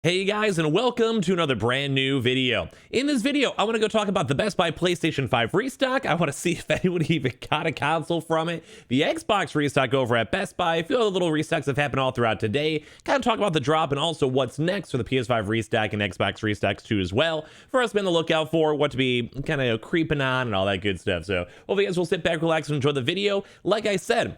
Hey guys, and welcome to another brand new video. In this video, I want to go talk about the Best Buy PlayStation 5 restock. I want to see if anyone even got a console from it. The Xbox restock over at Best Buy. A few other little restocks have happened all throughout today. Kind of talk about the drop and also what's next for the PS5 restock and Xbox restocks too as well. For us to be on the lookout for what to be kind of creeping on and all that good stuff. So hopefully you guys will sit back, relax, and enjoy the video. Like I said,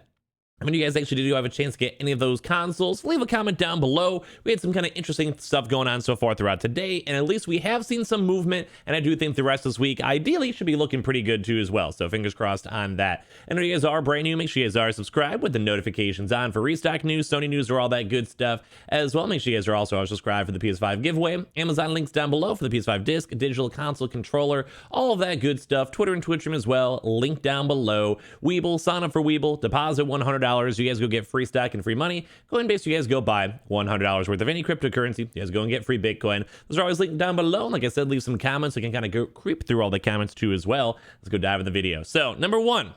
when you guys actually do have a chance to get any of those consoles, leave a comment down below. We had some kind of interesting stuff going on so far throughout today, and at least we have seen some movement, and I do think the rest of this week ideally should be looking pretty good too as well, so fingers crossed on that. And if you guys are brand new, make sure you guys are subscribed with the notifications on for restock news, Sony news, or all that good stuff as well. Make sure you guys are also subscribed for the PS5 giveaway. Amazon links down below for the PS5 disc, digital console controller, all of that good stuff. Twitter and Twitch stream as well, link down below. Weeble, sign up for Weeble, deposit $100. You guys go get free stock and free money. Coinbase, you guys go buy $100 worth of any cryptocurrency. You guys go and get free Bitcoin. Those are always linked down below. Like I said, leave some comments so you can kind of go creep through all the comments too as well. Let's go dive in the video. So number one,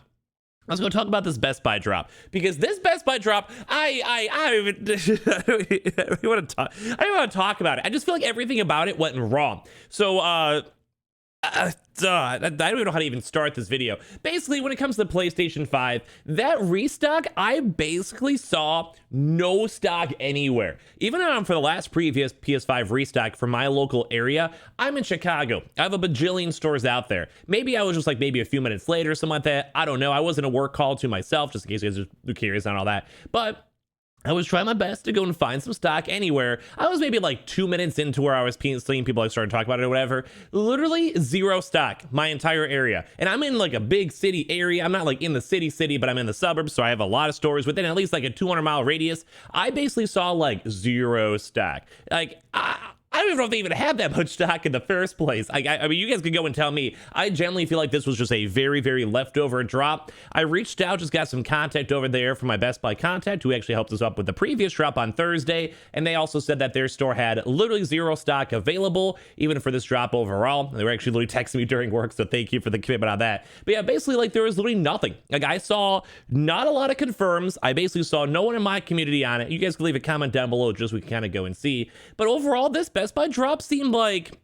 let's go talk about this Best Buy drop, because this Best Buy drop, I don't even want to talk about it. I just feel like everything about it went wrong. So I don't even know how to even start this video. Basically, when it comes to the PlayStation 5, that restock, I basically saw no stock anywhere. Even for the last previous PS5 restock for my local area, I'm in Chicago. I have a bajillion stores out there. Maybe I was just like maybe a few minutes late or something like that. I don't know. I wasn't a work call to myself, just in case you guys are curious on all that. But I was trying my best to go and find some stock anywhere. I was maybe like 2 minutes into where I was seeing people like starting to talk about it or whatever. Literally zero stock, my entire area. And I'm in like a big city area. I'm not like in the city, but I'm in the suburbs. So I have a lot of stores within at least like a 200-mile radius. I basically saw like zero stock. Like, I don't even know if they even had that much stock in the first place. I mean, you guys could go and tell me. I generally feel like this was just a very, very leftover drop. I reached out, just got some contact over there from my Best Buy contact, who actually helped us up with the previous drop on Thursday. And they also said that their store had literally zero stock available, even for this drop overall. They were actually literally texting me during work, so thank you for the commitment on that. But yeah, basically, like, there was literally nothing. Like, I saw not a lot of confirms. I basically saw no one in my community on it. You guys can leave a comment down below just so we can kind of go and see. But overall, this Best Buy drop seemed like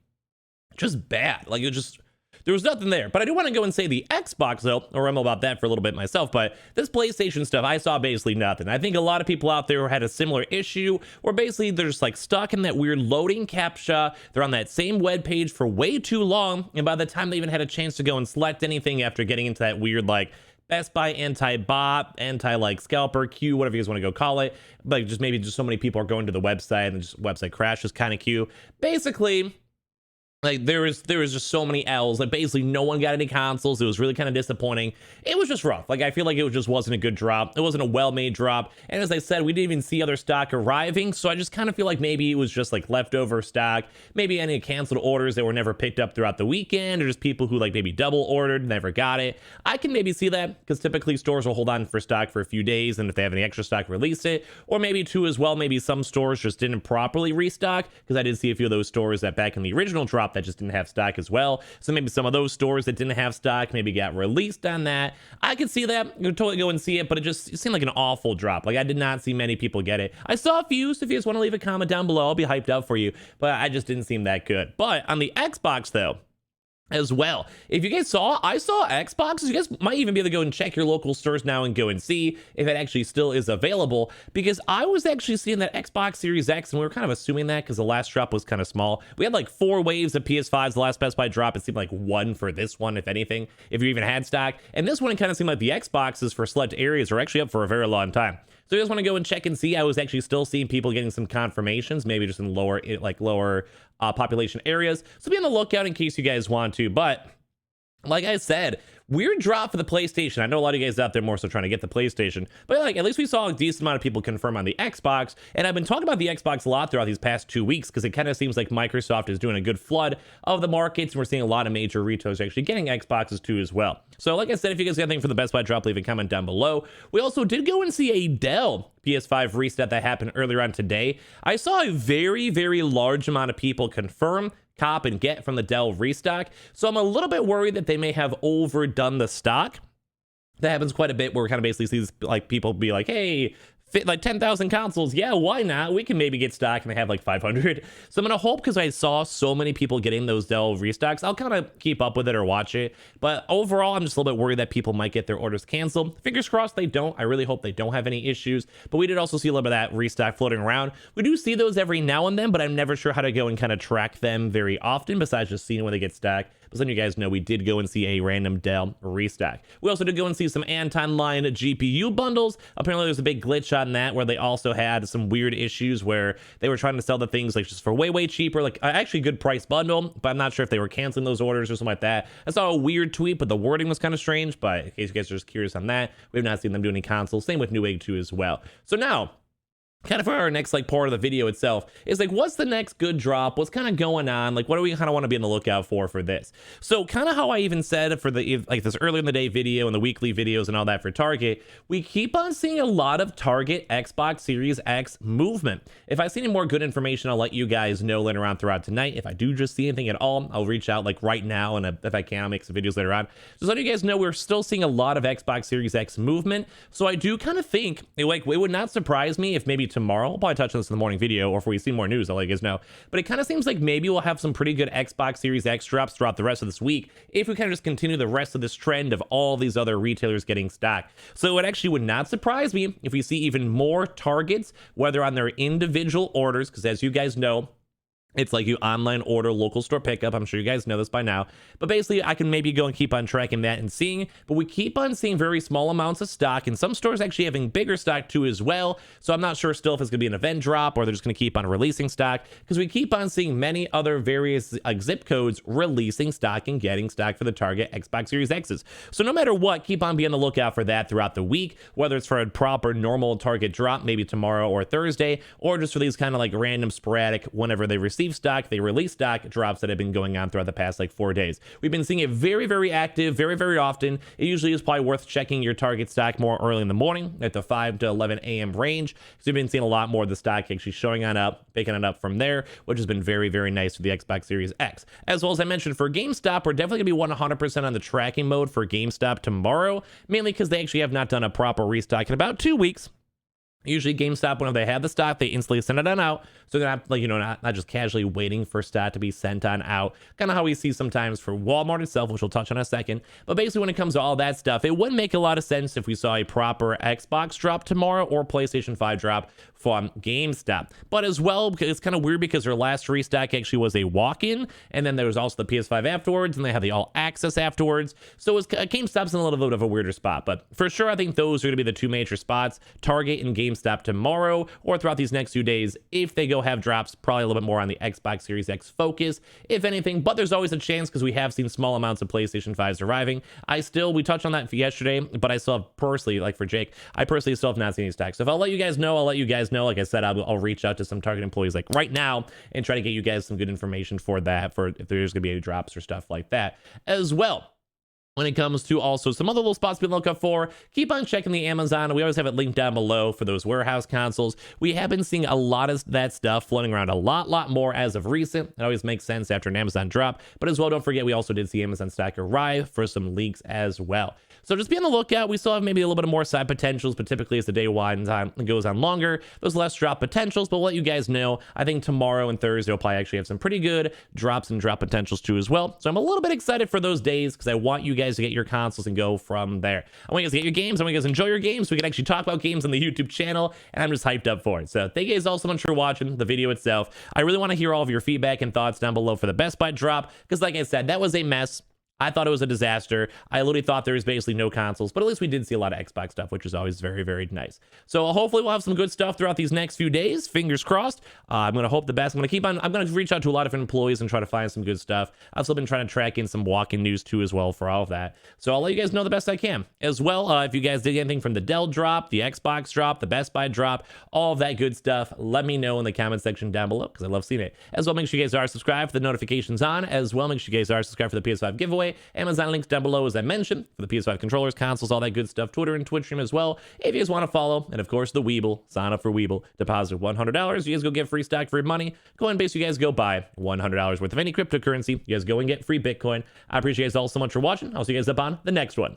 just bad. Like, it just, there was nothing there. But I do want to go and say the Xbox though, or ramble about that for a little bit myself, but this PlayStation stuff, I saw basically nothing. I think a lot of people out there had a similar issue where basically they're just like stuck in that weird loading captcha. They're on that same web page for way too long, and by the time they even had a chance to go and select anything after getting into that weird like Best Buy anti-bot, anti-like scalper queue, whatever you guys want to go call it, like just maybe just so many people are going to the website and just website crashes kind of queue. Basically, like there was just so many L's. Like basically no one got any consoles. It was really kind of disappointing. It was just rough. Like I feel like it just wasn't a good drop. It wasn't a well-made drop. And as I said, we didn't even see other stock arriving. So I just kind of feel like maybe it was just like leftover stock. Maybe any canceled orders that were never picked up throughout the weekend, or just people who like maybe double ordered, never got it. I can maybe see that because typically stores will hold on for stock for a few days, and if they have any extra stock, release it. Or maybe too as well, maybe some stores just didn't properly restock, because I did see a few of those stores that back in the original drop that just didn't have stock as well. So maybe some of those stores that didn't have stock maybe got released on that. I could see that. You could totally go and see it, but it seemed like an awful drop. Like I did not see many people get it. I saw a few, so if you guys want to leave a comment down below, I'll be hyped up for you, but I just didn't seem that good. But on the Xbox though, as well, if you guys saw, I saw Xboxes. You guys might even be able to go and check your local stores now and go and see if it actually still is available, because I was actually seeing that Xbox Series X, and we were kind of assuming that because the last drop was kind of small. We had like 4 waves of PS5s the last Best Buy drop. It seemed like 1 for this one, if anything, if you even had stock. And this one, it kind of seemed like the Xboxes for select areas are actually up for a very long time. So you guys want to go and check and see. I was actually still seeing people getting some confirmations, maybe just in lower population areas. So be on the lookout in case you guys want to. But like I said, weird drop for the PlayStation. I know a lot of you guys out there more so trying to get the PlayStation, but like at least we saw a decent amount of people confirm on the Xbox. And I've been talking about the Xbox a lot throughout these past 2 weeks because it kind of seems like Microsoft is doing a good flood of the markets, and we're seeing a lot of major retailers actually getting Xboxes too as well. So like I said, if you guys got anything for the Best Buy drop, leave a comment down below. We also did go and see a Dell PS5 reset that happened earlier on today. I saw a very, very large amount of people confirm, cop, and get from the Dell restock. So I'm a little bit worried that they may have overdone the stock. That happens quite a bit where we kind of basically see like people be like, hey, like 10,000 consoles. Yeah, why not? We can maybe get stock and they have like 500. So I'm gonna hope, because I saw so many people getting those Dell restocks, I'll kind of keep up with it or watch it. But overall, I'm just a little bit worried that people might get their orders canceled. Fingers crossed they don't. I really hope they don't have any issues. But we did also see a little bit of that restock floating around. We do see those every now and then, but I'm never sure how to go and kind of track them very often besides just seeing when they get stacked. But letting you guys know, we did go and see a random Dell restock. We also did go and see some Anton line GPU bundles. Apparently there's a big glitch on that where they also had some weird issues where they were trying to sell the things like just for way cheaper, like actually good price bundle, but I'm not sure if they were canceling those orders or something like that. I saw a weird tweet, but the wording was kind of strange. But in case you guys are just curious on that, we have not seen them do any consoles. Same with Newegg 2 as well. So now, kind of for our next like part of the video itself is like, what's the next good drop? What's kind of going on? Like, what do we kind of want to be on the lookout for this? So kind of how I even said for the like this earlier in the day video and the weekly videos and all that for Target, we keep on seeing a lot of Target Xbox Series X movement. If I see any more good information, I'll let you guys know later on throughout tonight. If I do just see anything at all, I'll reach out like right now, and if I can, I'll make some videos later on. Just letting you guys know, we're still seeing a lot of Xbox Series X movement. So I do kind of think it would not surprise me if maybe tomorrow, we'll probably touch on this in the morning video, or if we see more news, I'll let you guys know. But it kind of seems like maybe we'll have some pretty good Xbox Series X drops throughout the rest of this week if we kind of just continue the rest of this trend of all these other retailers getting stock. So it actually would not surprise me if we see even more Targets, whether on their individual orders, because as you guys know, it's like you online order, local store pickup. I'm sure you guys know this by now. But basically, I can maybe go and keep on tracking that and seeing. But we keep on seeing very small amounts of stock, and some stores actually having bigger stock too as well. So I'm not sure still if it's going to be an event drop or they're just going to keep on releasing stock, because we keep on seeing many other various zip codes releasing stock and getting stock for the Target Xbox Series X's. So no matter what, keep on being on the lookout for that throughout the week, whether it's for a proper normal Target drop, maybe tomorrow or Thursday, or just for these kind of like random sporadic, whenever they receive stock, they release stock drops that have been going on throughout the past like 4 days. We've been seeing it very active, very often. It usually is probably worth checking your Target stock more early in the morning at the 5 to 11 a.m. range, because we've been seeing a lot more of the stock actually showing on up, picking it up from there, which has been very nice for the Xbox Series X. As well as I mentioned, for GameStop, we're definitely going to be 100% on the tracking mode for GameStop tomorrow, mainly because they actually have not done a proper restock in about 2 weeks. Usually GameStop, whenever they have the stock, they instantly send it on out. So they're not like, not just casually waiting for stock to be sent on out. Kind of how we see sometimes for Walmart itself, which we'll touch on in a second. But basically when it comes to all that stuff, it wouldn't make a lot of sense if we saw a proper Xbox drop tomorrow or PlayStation 5 drop from GameStop. But as well, it's kind of weird because their last restock actually was a walk-in, and then there was also the PS5 afterwards, and they had the all access afterwards. So GameStop's in a little bit of a weirder spot. But for sure, I think those are going to be the two major spots, Target and GameStop tomorrow, or throughout these next few days. If they go have drops, probably a little bit more on the Xbox Series X focus, if anything. But there's always a chance, because we have seen small amounts of PlayStation 5s arriving. We touched on that for yesterday, but I still have personally, like for Jake, I personally still have not seen any stocks. So if I'll let you guys know, I'll let you guys know. Like I said, I'll reach out to some Target employees like right now and try to get you guys some good information for that, for if there's gonna be any drops or stuff like that as well. When it comes to also some other little spots to look up for, keep on checking the Amazon. We always have it linked down below for those warehouse consoles. We have been seeing a lot of that stuff floating around a lot more as of recent. It always makes sense after an Amazon drop. But as well, don't forget, we also did see Amazon stock arrive for some leaks as well. So just be on the lookout. We still have maybe a little bit of more side potentials, but typically as the day winds on and goes on longer, there's less drop potentials. But we'll let you guys know. I think tomorrow and Thursday will probably actually have some pretty good drops and drop potentials too as well. So I'm a little bit excited for those days, because I want you guys to get your consoles and go from there. I want you guys to get your games. I want you guys to enjoy your games, so we can actually talk about games on the YouTube channel, and I'm just hyped up for it. So thank you guys all so much for watching the video itself. I really want to hear all of your feedback and thoughts down below for the Best Buy drop, because like I said, that was a mess. I thought it was a disaster. I literally thought there was basically no consoles, but at least we did see a lot of Xbox stuff, which is always very nice. So hopefully we'll have some good stuff throughout these next few days. Fingers crossed. I'm going to hope the best. I'm going to reach out to a lot of different employees and try to find some good stuff. I've still been trying to track in some walk-in news too as well for all of that. So I'll let you guys know the best I can. As well, if you guys did anything from the Dell drop, the Xbox drop, the Best Buy drop, all of that good stuff, let me know in the comment section down below, because I love seeing it. As well, make sure you guys are subscribed for the notifications on. As well, make sure you guys are subscribed for the PS5 giveaway. Amazon links down below, as I mentioned, for the PS5 controllers, consoles, all that good stuff. Twitter and Twitch stream as well, if you guys want to follow. And of course, the Weeble. Sign up for Weeble. Deposit $100. You guys go get free stock, free money. Coinbase, you guys go buy $100 worth of any cryptocurrency. You guys go and get free Bitcoin. I appreciate you guys all so much for watching. I'll see you guys up on the next one.